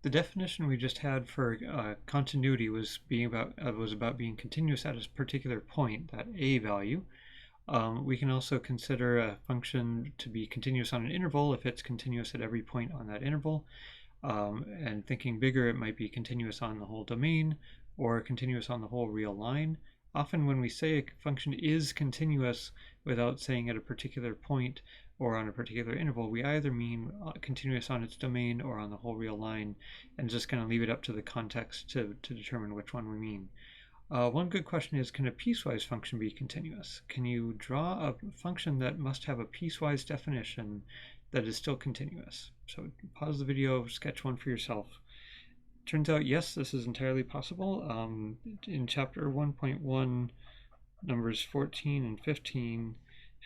The definition we just had for continuity was about being continuous at a particular point, that a value. We can also consider a function to be continuous on an interval if it's continuous at every point on that interval. And thinking bigger, it might be continuous on the whole domain or continuous on the whole real line. Often when we say a function is continuous without saying at a particular point or on a particular interval, we either mean continuous on its domain or on the whole real line, and just kind of leave it up to the context to determine which one we mean. One good question is, can a piecewise function be continuous? Can you draw a function that must have a piecewise definition that is still continuous? So pause the video, sketch one for yourself. Turns out, yes, this is entirely possible. In chapter 1.1, numbers 14 and 15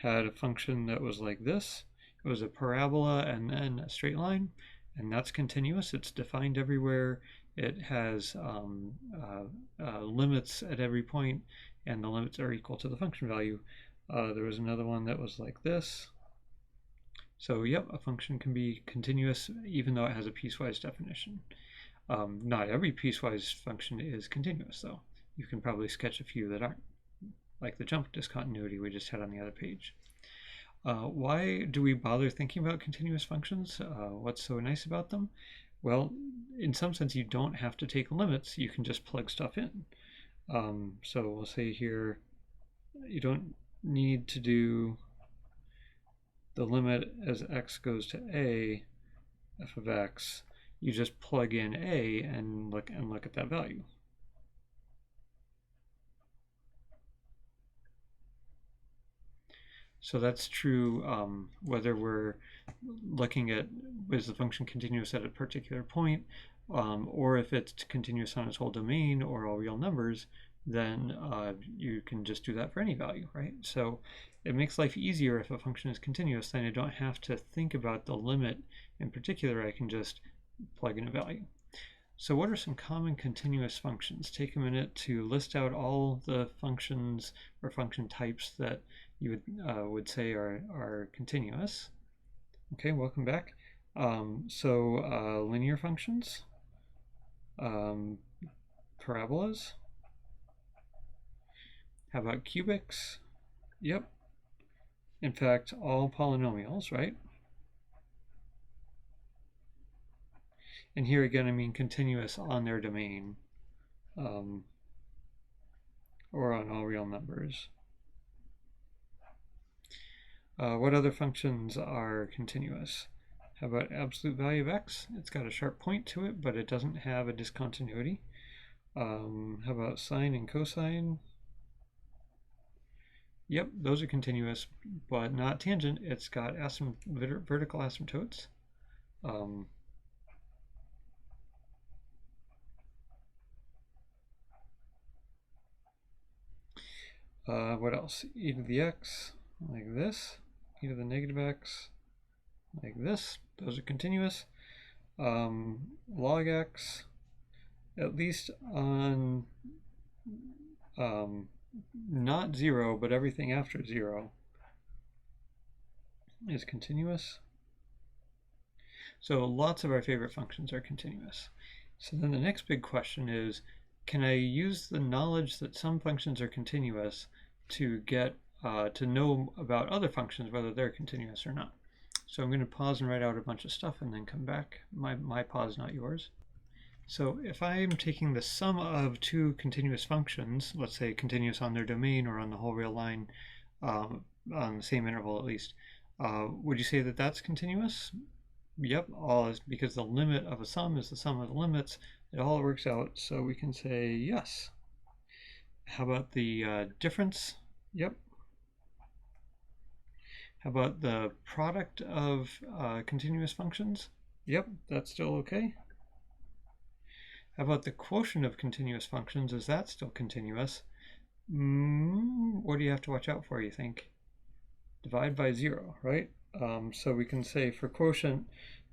had a function that was like this. It was a parabola and then a straight line, and that's continuous. It's defined everywhere. It has limits at every point, and the limits are equal to the function value. There was another one that was like this. So yep, a function can be continuous even though it has a piecewise definition. Not every piecewise function is continuous, though. You can probably sketch a few that aren't, like the jump discontinuity we just had on the other page. Why do we bother thinking about continuous functions? What's so nice about them? Well, in some sense, you don't have to take limits. You can just plug stuff in. So we'll say here, you don't need to do the limit as x goes to a, f of x. You just plug in a and look at that value. So that's true whether we're looking at is the function continuous at a particular point, or if it's continuous on its whole domain or all real numbers, then you can just do that for any value, right? So it makes life easier if a function is continuous, then I don't have to think about the limit in particular. I can just plug in a value. So what are some common continuous functions? Take a minute to list out all the functions or function types that you would say are continuous. Okay, welcome back. Linear functions, parabolas. How about cubics? Yep. In fact, all polynomials, right? And here again, I mean continuous on their domain, or on all real numbers. What other functions are continuous? How about absolute value of x? It's got a sharp point to it, but it doesn't have a discontinuity. How about sine and cosine? Yep, those are continuous, but not tangent. It's got vertical asymptotes. What else? E to the x, like this. E to the negative x, like this. Those are continuous. Log x, at least on not 0, but everything after 0 is continuous. So lots of our favorite functions are continuous. So then the next big question is, can I use the knowledge that some functions are continuous to get to know about other functions, whether they're continuous or not? So I'm going to pause and write out a bunch of stuff and then come back. My pause, not yours. So if I'm taking the sum of two continuous functions, let's say continuous on their domain or on the whole real line, on the same interval at least, would you say that that's continuous? Yep, all is, because the limit of a sum is the sum of the limits. It all works out, so we can say yes. How about the difference? Yep. How about the product of continuous functions? Yep, that's still okay. How about the quotient of continuous functions? Is that still continuous? What do you have to watch out for, you think? Divide by 0, right? So we can say for quotient,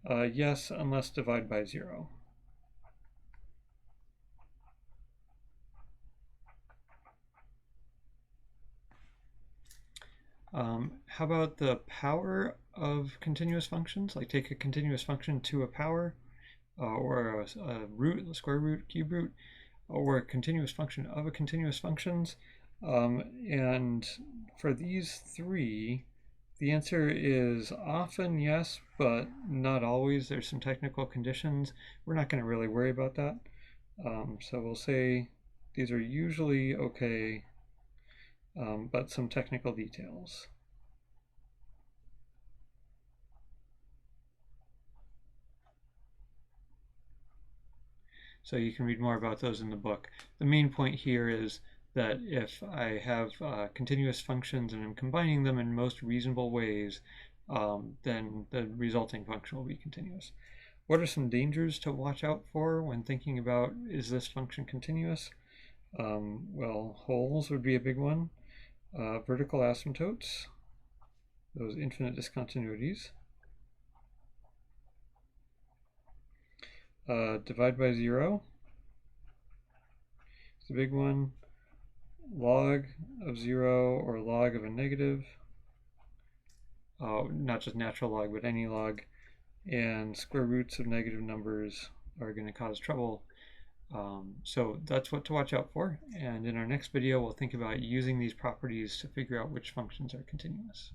yes, unless divide by 0. How about the power of continuous functions? Like take a continuous function to a power. or a root, a square root, cube root, or a continuous function of a continuous functions. And for these three, the answer is often yes, but not always. There's some technical conditions. We're not going to really worry about that. So we'll say these are usually okay, but some technical details. So you can read more about those in the book. The main point here is that if I have continuous functions and I'm combining them in most reasonable ways, then the resulting function will be continuous. What are some dangers to watch out for when thinking about, is this function continuous? Well, holes would be a big one. Vertical asymptotes, those infinite discontinuities. Divide by zero is a big one. Log of zero or log of a negative. Not just natural log, but any log. And square roots of negative numbers are going to cause trouble. So that's what to watch out for. And in our next video, we'll think about using these properties to figure out which functions are continuous.